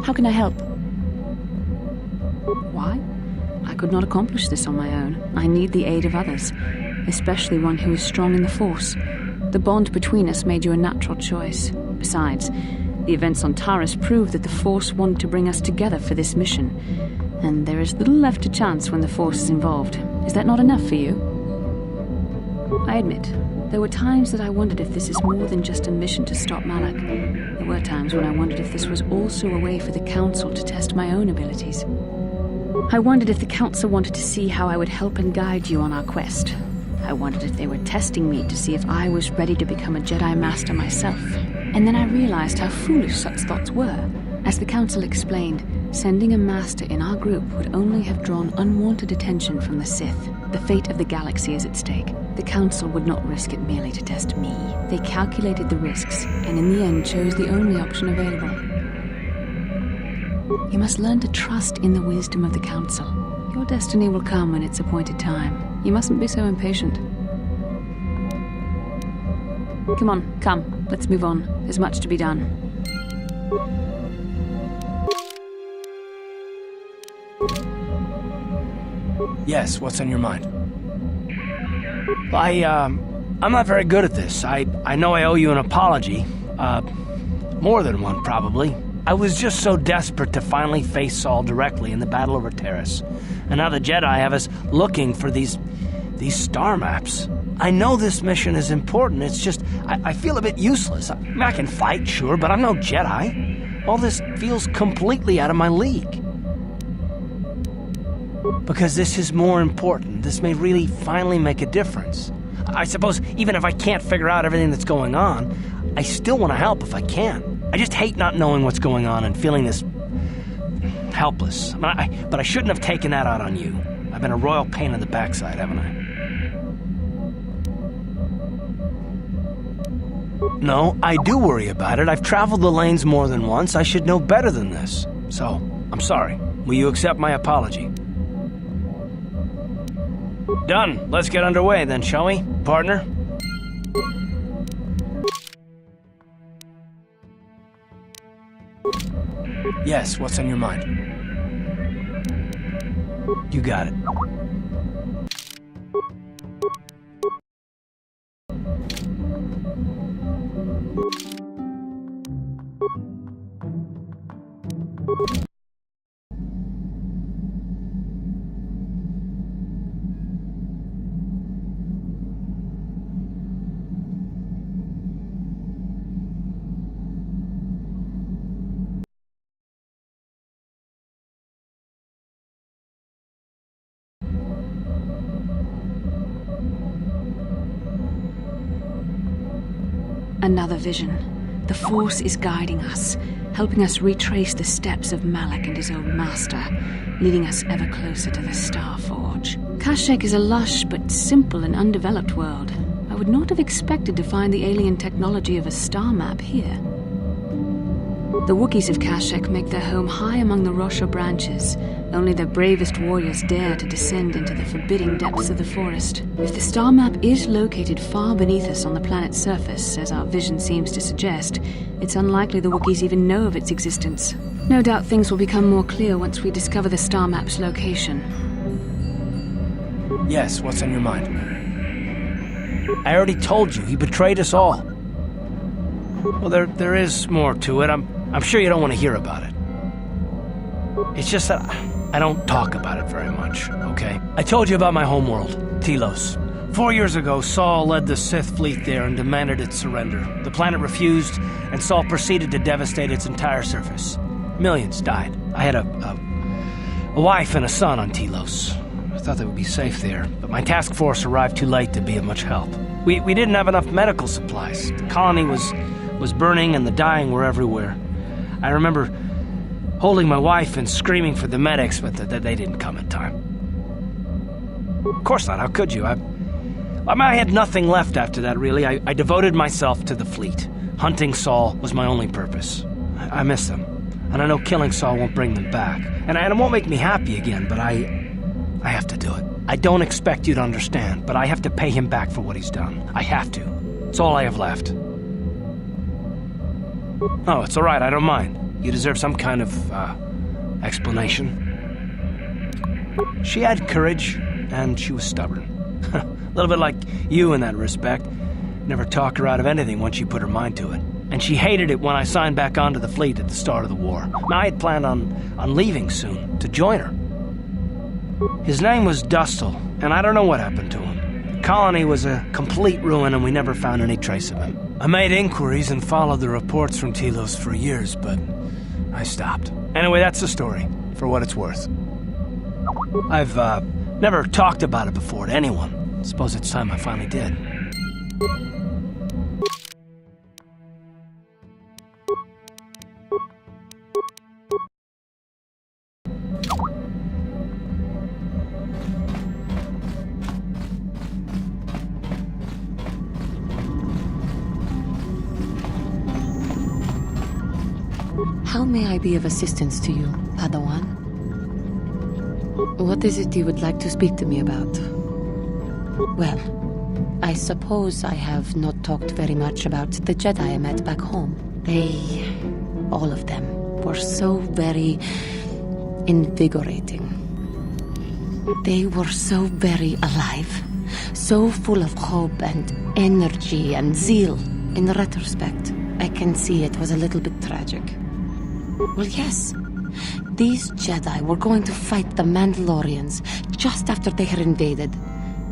How can I help? Why? I could not accomplish this on my own. I need the aid of others, especially one who is strong in the Force. The bond between us made you a natural choice. Besides, the events on Taris prove that the Force wanted to bring us together for this mission, and there is little left to chance when the Force is involved. Is that not enough for you? I admit, there were times that I wondered if this is more than just a mission to stop Malak. There were times when I wondered if this was also a way for the Council to test my own abilities. I wondered if the Council wanted to see how I would help and guide you on our quest. I wondered if they were testing me to see if I was ready to become a Jedi Master myself. And then I realized how foolish such thoughts were. As the Council explained, sending a Master in our group would only have drawn unwanted attention from the Sith. The fate of the galaxy is at stake. The Council would not risk it merely to test me. They calculated the risks, and in the end chose the only option available. You must learn to trust in the wisdom of the Council. Your destiny will come when its appointed time. You mustn't be so impatient. Come on, come. Let's move on. There's much to be done. Yes, what's on your mind? I'm not very good at this. I know I owe you an apology. More than one, probably. I was just so desperate to finally face Saul directly in the battle over Taris. And now the Jedi have us looking for these star maps. I know this mission is important, it's just, I feel a bit useless. I mean, I can fight, sure, but I'm no Jedi. All this feels completely out of my league. Because this is more important. This may really finally make a difference. I suppose even if I can't figure out everything that's going on, I still want to help if I can. I just hate not knowing what's going on and feeling this helpless. But I shouldn't have taken that out on you. I've been a royal pain in the backside, haven't I? No, I do worry about it. I've traveled the lanes more than once. I should know better than this. So, I'm sorry. Will you accept my apology? Done. Let's get underway then, shall we, partner? Yes, what's on your mind? You got it. Another vision. The Force is guiding us, helping us retrace the steps of Malak and his old master, leading us ever closer to the Star Forge. Kashyyyk is a lush but simple and undeveloped world. I would not have expected to find the alien technology of a star map here. The Wookiees of Kashyyyk make their home high among the Rosha branches. Only the bravest warriors dare to descend into the forbidding depths of the forest. If the star map is located far beneath us on the planet's surface, as our vision seems to suggest, it's unlikely the Wookiees even know of its existence. No doubt things will become more clear once we discover the star map's location. Yes, what's on your mind? I already told you, he betrayed us all. Well, there is more to it. I'm sure you don't want to hear about it. It's just that I don't talk about it very much, okay? I told you about my homeworld, Telos. 4 years ago, Saul led the Sith fleet there and demanded its surrender. The planet refused, and Saul proceeded to devastate its entire surface. Millions died. I had a wife and a son on Telos. I thought they would be safe there, but my task force arrived too late to be of much help. We didn't have enough medical supplies. The colony was burning and the dying were everywhere. I remember holding my wife and screaming for the medics, but they didn't come in time. Of course not, how could you? I had nothing left after that, really. I devoted myself to the fleet. Hunting Saul was my only purpose. I miss them, and I know killing Saul won't bring them back. And it won't make me happy again, but I have to do it. I don't expect you to understand, but I have to pay him back for what he's done. I have to. It's all I have left. Oh, it's all right, I don't mind. You deserve some kind of, explanation. She had courage, and she was stubborn. A little bit like you in that respect. Never talk her out of anything once she put her mind to it. And she hated it when I signed back onto the fleet at the start of the war. I had planned on leaving soon, to join her. His name was Dustle, and I don't know what happened to him. The colony was a complete ruin, and we never found any trace of him. I made inquiries and followed the reports from Telos for years, but I stopped. Anyway, that's the story, for what it's worth. I've never talked about it before to anyone. Suppose it's time I finally did. How may I be of assistance to you, Padawan? What is it you would like to speak to me about? Well, I suppose I have not talked very much about the Jedi I met back home. They, all of them, were so very invigorating. They were so very alive, so full of hope and energy and zeal. In retrospect, I can see it was a little bit tragic. Well, yes. These Jedi were going to fight the Mandalorians just after they had invaded.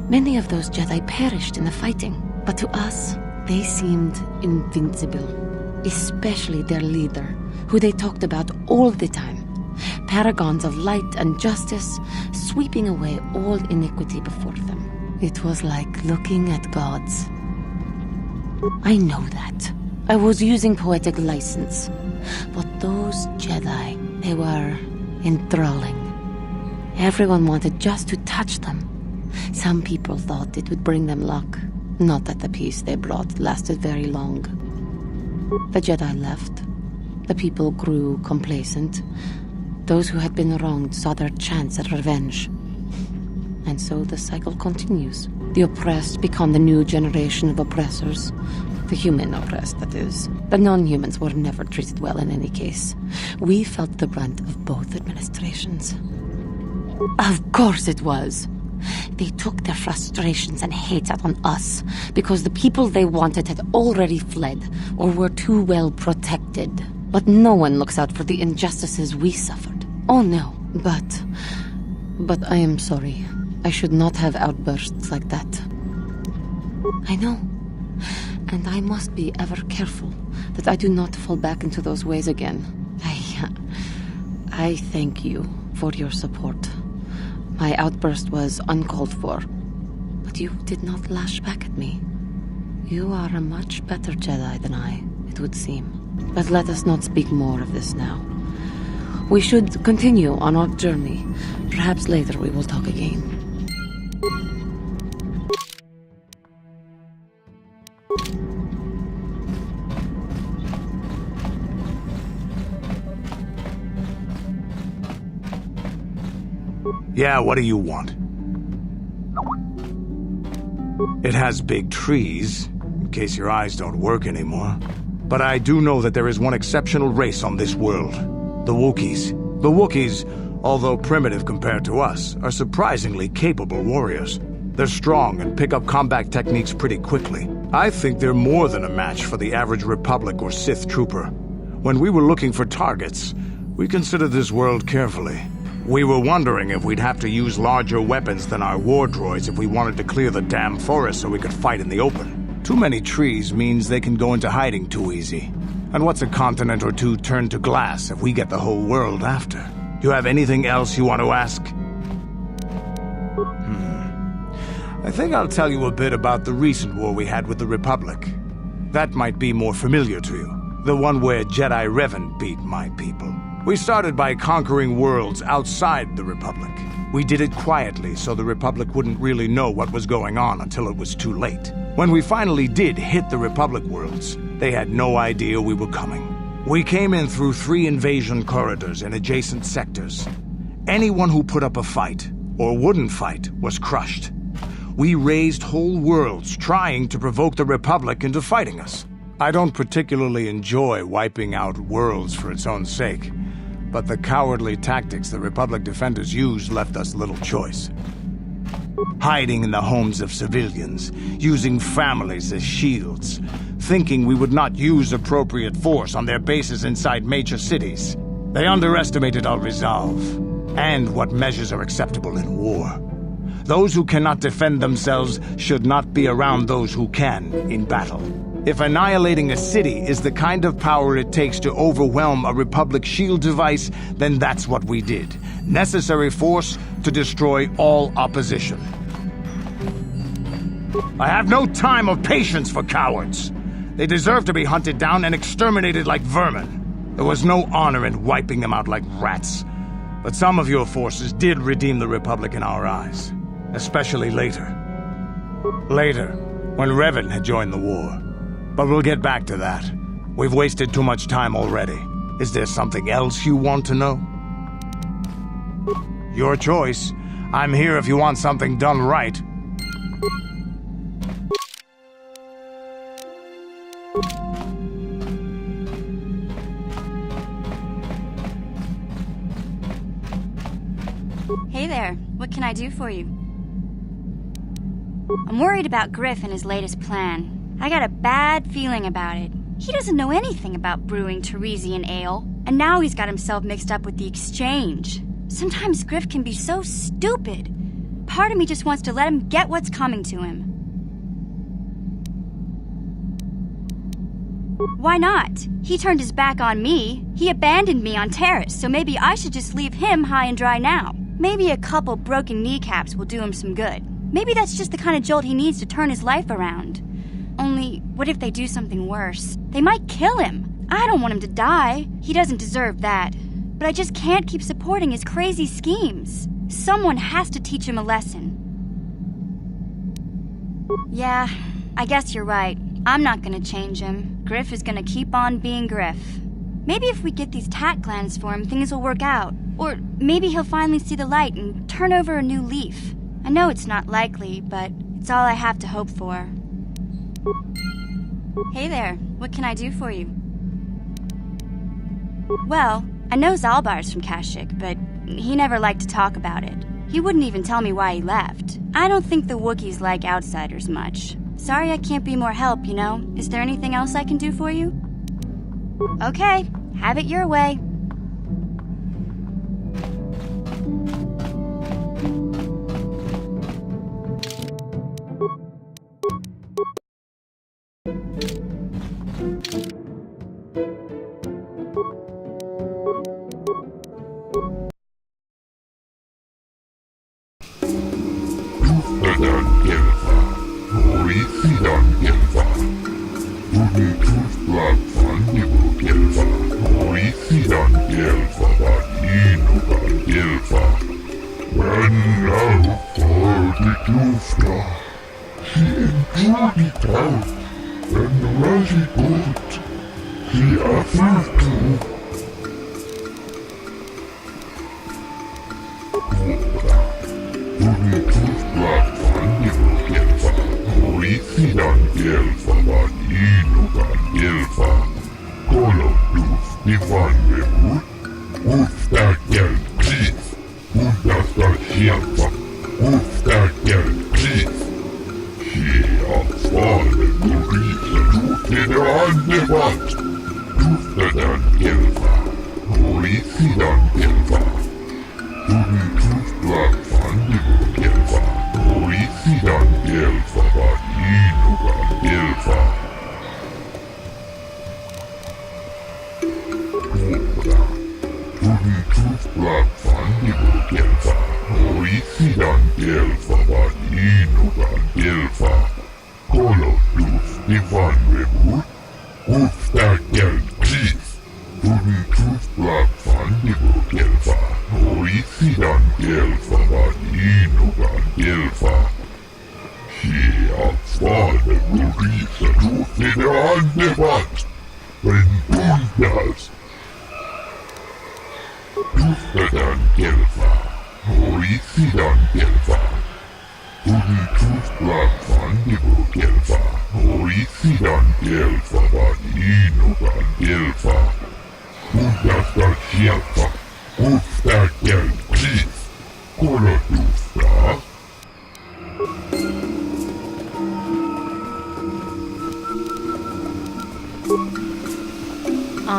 Many of those Jedi perished in the fighting, but to us, they seemed invincible. Especially their leader, who they talked about all the time. Paragons of light and justice, sweeping away all iniquity before them. It was like looking at gods. I know that. I was using poetic license. But those Jedi, they were enthralling. Everyone wanted just to touch them. Some people thought it would bring them luck. Not that the peace they brought lasted very long. The Jedi left. The people grew complacent. Those who had been wronged saw their chance at revenge. And so the cycle continues. The oppressed become the new generation of oppressors. The human oppressed, that is. The non-humans were never treated well in any case. We felt the brunt of both administrations. Of course it was. They took their frustrations and hate out on us because the people they wanted had already fled or were too well protected. But no one looks out for the injustices we suffered. Oh no, but I am sorry. I should not have outbursts like that. I know. And I must be ever careful that I do not fall back into those ways again. I thank you for your support. My outburst was uncalled for, but you did not lash back at me. You are a much better Jedi than I, it would seem. But let us not speak more of this now. We should continue on our journey. Perhaps later we will talk again. Yeah, what do you want? It has big trees, in case your eyes don't work anymore. But I do know that there is one exceptional race on this world. The Wookiees. The Wookiees, although primitive compared to us, are surprisingly capable warriors. They're strong and pick up combat techniques pretty quickly. I think they're more than a match for the average Republic or Sith trooper. When we were looking for targets, we considered this world carefully. We were wondering if we'd have to use larger weapons than our war droids if we wanted to clear the damn forest so we could fight in the open. Too many trees means they can go into hiding too easy. And what's a continent or two turned to glass if we get the whole world after? Do you have anything else you want to ask? I think I'll tell you a bit about the recent war we had with the Republic. That might be more familiar to you. The one where Jedi Revan beat my people. We started by conquering worlds outside the Republic. We did it quietly so the Republic wouldn't really know what was going on until it was too late. When we finally did hit the Republic worlds, they had no idea we were coming. We came in through 3 invasion corridors in adjacent sectors. Anyone who put up a fight, or wouldn't fight, was crushed. We razed whole worlds trying to provoke the Republic into fighting us. I don't particularly enjoy wiping out worlds for its own sake, but the cowardly tactics the Republic defenders used left us little choice. Hiding in the homes of civilians, using families as shields, thinking we would not use appropriate force on their bases inside major cities. They underestimated our resolve, and what measures are acceptable in war. Those who cannot defend themselves should not be around those who can in battle. If annihilating a city is the kind of power it takes to overwhelm a Republic shield device, then that's what we did. Necessary force to destroy all opposition. I have no time or patience for cowards. They deserve to be hunted down and exterminated like vermin. There was no honor in wiping them out like rats. But some of your forces did redeem the Republic in our eyes. Especially later. Later, when Revan had joined the war. But we'll get back to that. We've wasted too much time already. Is there something else you want to know? Your choice. I'm here if you want something done right. Hey there, what can I do for you? I'm worried about Griff and his latest plan. I got a bad feeling about it. He doesn't know anything about brewing Teresian ale, and now he's got himself mixed up with the exchange. Sometimes Griff can be so stupid. Part of me just wants to let him get what's coming to him. Why not? He turned his back on me. He abandoned me on Terrace, so maybe I should just leave him high and dry now. Maybe a couple broken kneecaps will do him some good. Maybe that's just the kind of jolt he needs to turn his life around. Only, what if they do something worse? They might kill him. I don't want him to die. He doesn't deserve that. But I just can't keep supporting his crazy schemes. Someone has to teach him a lesson. Yeah, I guess you're right. I'm not gonna change him. Griff is gonna keep on being Griff. Maybe if we get these tat glands for him, things will work out. Or maybe he'll finally see the light and turn over a new leaf. I know it's not likely, but it's all I have to hope for. Hey there, what can I do for you? Well, I know Zalbar's from Kashyyyk, but he never liked to talk about it. He wouldn't even tell me why he left. I don't think the Wookiees like outsiders much. Sorry I can't be more help, you know? Is there anything else I can do for you? Okay, have it your way. On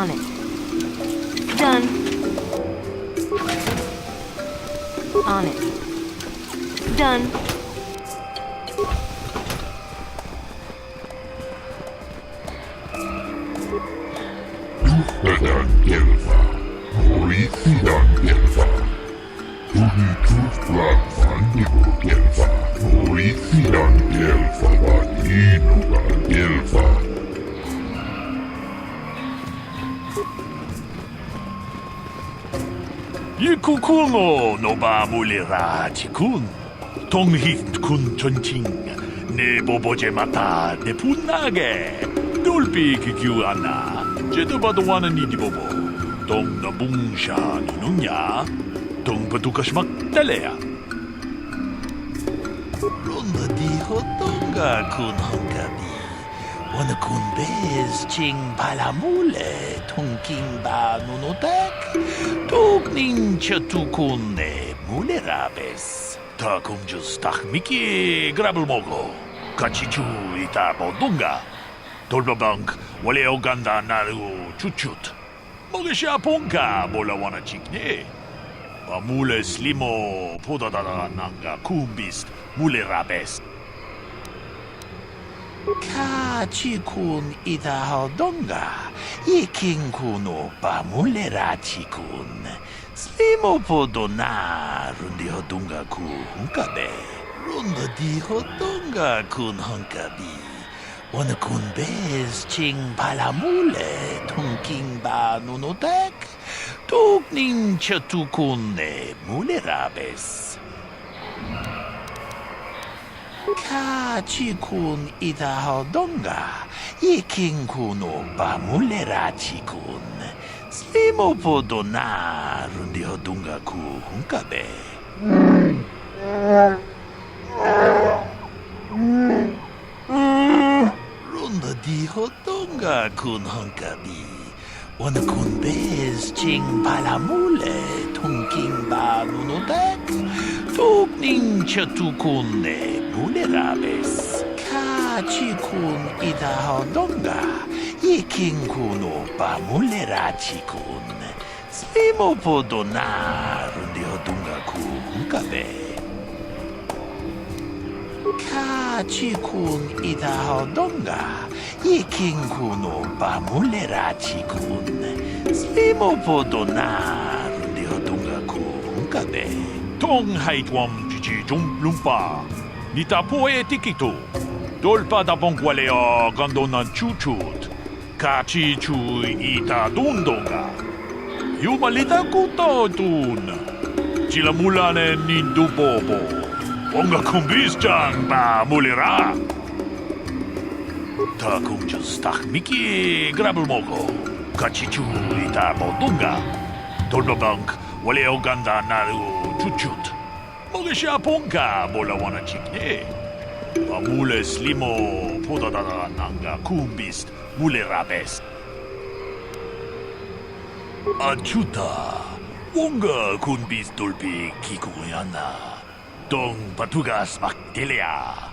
it. Done. On it. Done. Kukuno no ba mulira chikun. Tonghit kun chonching. Ne boboje mata ne punage. Dulpi kikyu ana. Jeto badowana ni di bobo. Tong na bungsha ni nunya. Tong patukasmak talea. Ronda di hotonga kun hongabi. Wana kun bez ching palamule. Tongking ba nunotek. Tugning chatukun ne mulerabes. Ta kunjus takmiki grabulmogo. Kachichu ita bodunga. Dolbabank wale oganda naru chuchut. Mogesha ponka bola wana chikne. Amule slimo podadada nanga kumbist mulerabes. Kachikun ita hodonga. Ikinkuno pa mulera chikun. Slimo podona rundi hodunga ku hunkabe. Runda di hodunga kun hunkabi. Wana kun bez ching palamule tungking ba nunotek. Tugning chatukun ne mulerabes. Kachikun ita hodonga. Ikinkuno ba mulera chikun. Slimo podona rundi hodunga ku hunkabe. Runda di hodonga kun hunkabi. Wana kun bez ching palamule tungking ba nunotek. Tugning chatukun ne mulerabes. Kachikun ita hodonga. Ikinkuno pa mulera chikun. Slimo podona rundi hodunga ku hunkabe. Kachikun ita hodonga. Ikinkuno pa mulera chikun. Slimo podona rundi hodunga ku hunkabe. Tong haitwam chichi jum lumpa. Nita poe tikito. Dolpa da bonkwalea gandonan chuchut. Kachi chui ita dundonga. Yumalita kuto dun. Chila mulane nindu bobo. Onga kumbis jang ba mulera. Ta kunjus takmiki grabulmogo. Kachi chui ita bodunga. Dolbabank wale oganda naru chuchut. Mogesha ponka bola wana chikne. Amule slimo podadada nanga kumbist mulerabes. Achuta wonga kumbist dolpi kikuyana. Dong patugas maktelea.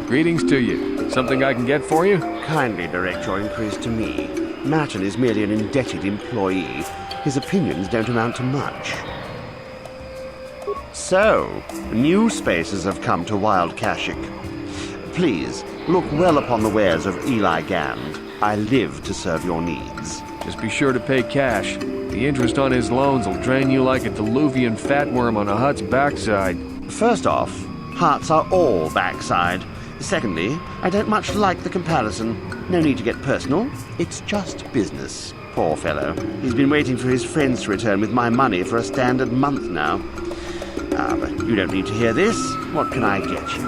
Greetings to you. Something I can get for you? Kindly direct your inquiries to me. Martin is merely an indebted employee. His opinions don't amount to much. So, new spaces have come to Wild Kashik. Please, look well upon the wares of Eli Gand. I live to serve your needs. Just be sure to pay cash. The interest on his loans will drain you like a diluvian fatworm on a hut's backside. First off, huts are all backside. Secondly, I don't much like the comparison. No need to get personal. It's just business. Poor fellow. He's been waiting for his friends to return with my money for a standard month now. But you don't need to hear this. What can I get you?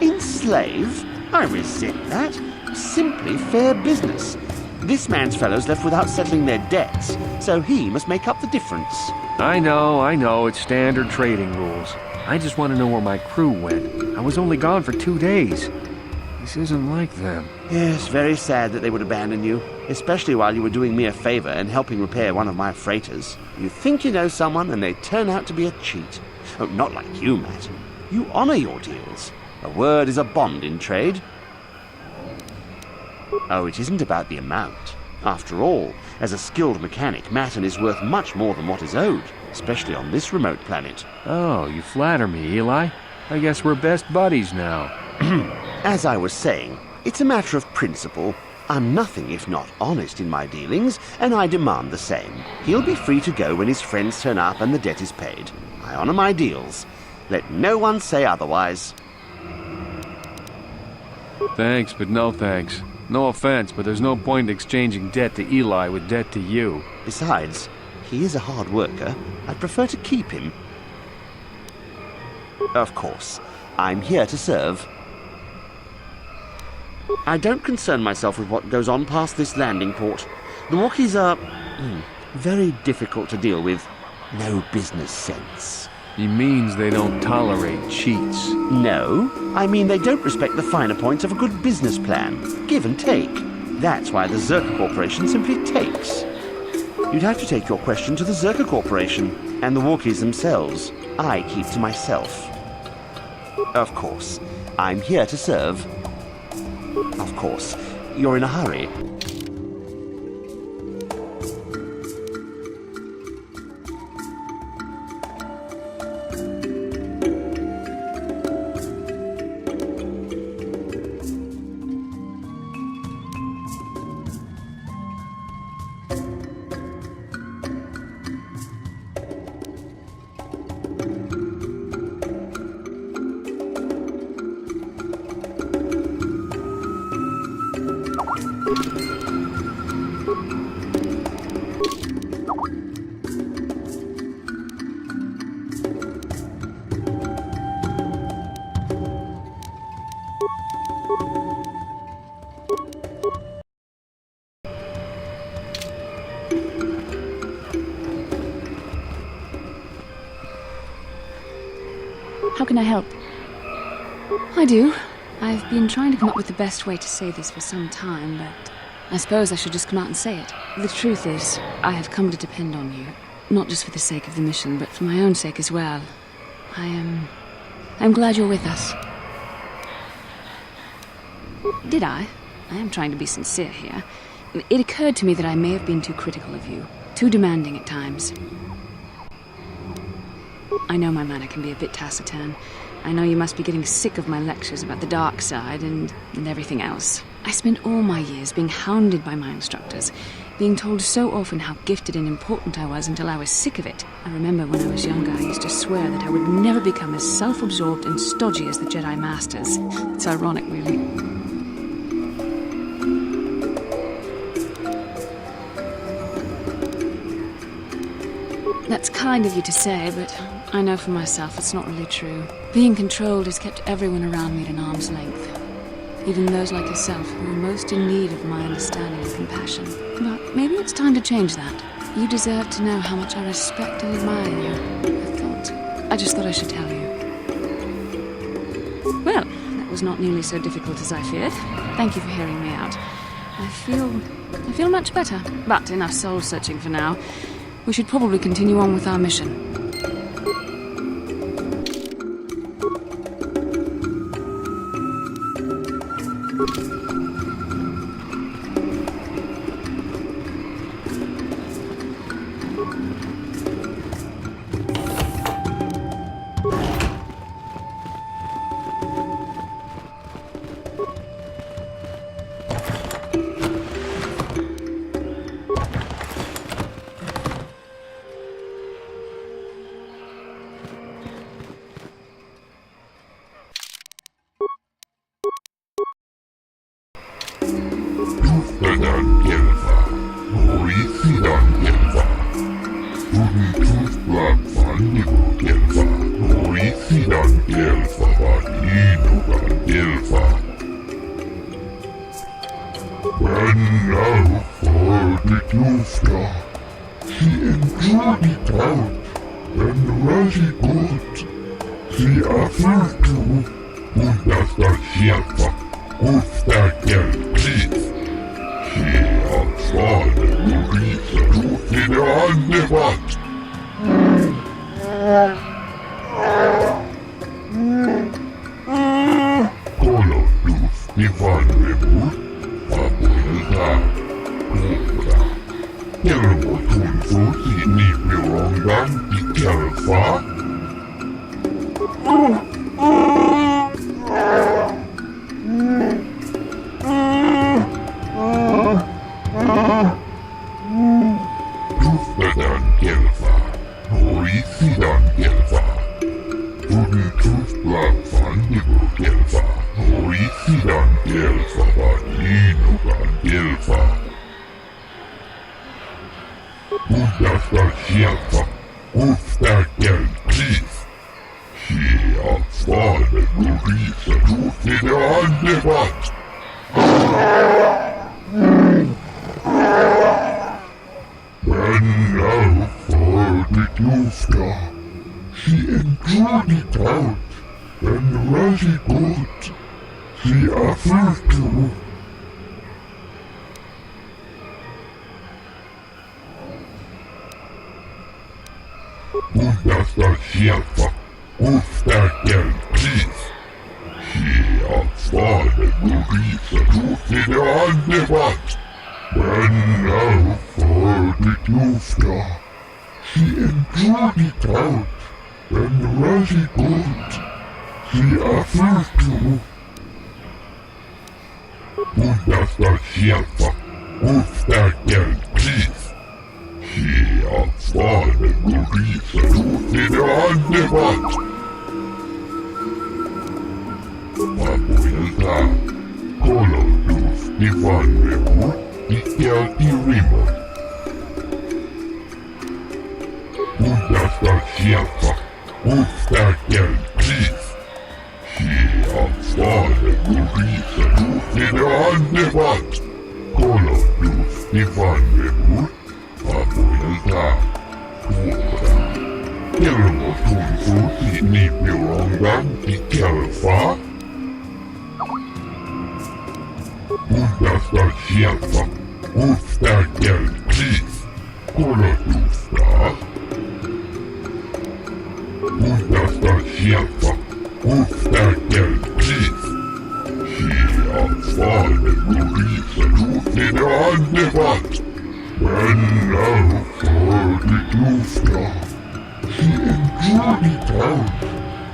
Enslave? I resent that. Simply fair business. This man's fellows left without settling their debts, so he must make up the difference. I know, it's standard trading rules. I just want to know where my crew went. I was only gone for 2 days. This isn't like them. Yes, very sad that they would abandon you, especially while you were doing me a favor and helping repair one of my freighters. You think you know someone and they turn out to be a cheat. Oh, not like you, Matt. You honor your deals. A word is a bond in trade. Oh, it isn't about the amount. After all, as a skilled mechanic, Matten is worth much more than what is owed, especially on this remote planet. Oh, you flatter me, Eli. I guess we're best buddies now. As I was saying, it's a matter of principle. I'm nothing if not honest in my dealings, and I demand the same. He'll be free to go when his friends turn up and the debt is paid. I honor my deals. Let no one say otherwise. Thanks, but no thanks. No offense, but there's no point exchanging debt to Eli with debt to you. Besides, he is a hard worker. I'd prefer to keep him. Of course, I'm here to serve. I don't concern myself with what goes on past this landing port. The Wookiees are very difficult to deal with. No business sense. He means they don't tolerate cheats. No, I mean they don't respect the finer points of a good business plan. Give and take. That's why the Zerka Corporation simply takes. You'd have to take your question to the Zerka Corporation and the Wookiees themselves. I keep to myself. Of course, I'm here to serve. Of course, you're in a hurry. How can I help? I do. I've been trying to come up with the best way to say this for some time, but I suppose I should just come out and say it. The truth is, I have come to depend on you. Not just for the sake of the mission, but for my own sake as well. I'm glad you're with us. Did I? I am trying to be sincere here. It occurred to me that I may have been too critical of you, too demanding at times. I know my manner can be a bit taciturn, I know you must be getting sick of my lectures about the dark side and everything else. I spent all my years being hounded by my instructors, being told so often how gifted and important I was until I was sick of it. I remember when I was younger, I used to swear that I would never become as self-absorbed and stodgy as the Jedi Masters. It's ironic, really. That's kind of you to say, but I know for myself it's not really true. Being controlled has kept everyone around me at an arm's length. Even those like yourself who are most in need of my understanding and compassion. But maybe it's time to change that. You deserve to know how much I respect and admire you. I just thought I should tell you. Well, that was not nearly so difficult as I feared. Thank you for hearing me out. I feel much better. But enough soul-searching for now. We should probably continue on with our mission.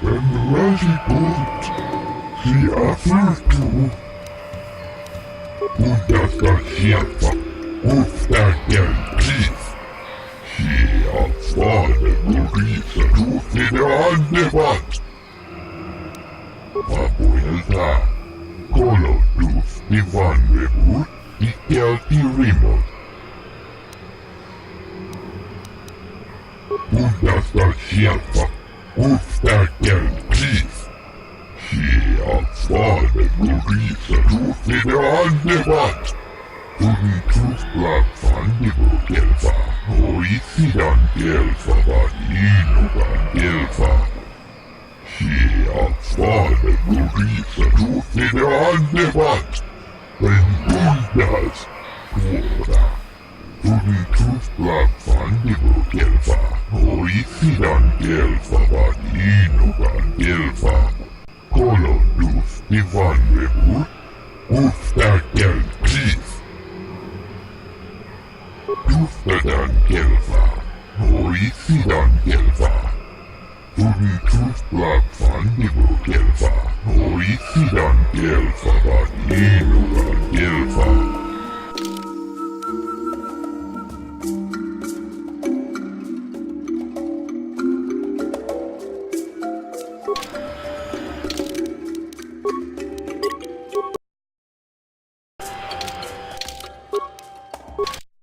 En rasipunkt siasurtuu. Puhdasta sieltä puhtaiden kiis. Sieltä vaademurissa suhteiden annevat. Vapuilta kolotusti vanhemmuus pitkälti rimot. Puhdasta sieltä puhtaiden kiis. Sieltä vaademurissa suhteiden annevat. Tunnin tuplaa vanhemmuudelta. Oisidan kelpaa innokan kelpaa. Sieltä vaademurissa suhteiden annevat. En tundas tuoda. Tunnin tuplaa vanhemmuudelta. Oisidan kelpaa innokan kelpaa. Kolotusti vanhemmuus. Puhtaiden kiis. Tuffedan kelpaa. Oisidan kelpaa. Tunnin tuplaa vanhemmuudelta. Oisidan kelpaa innokan kelpaa.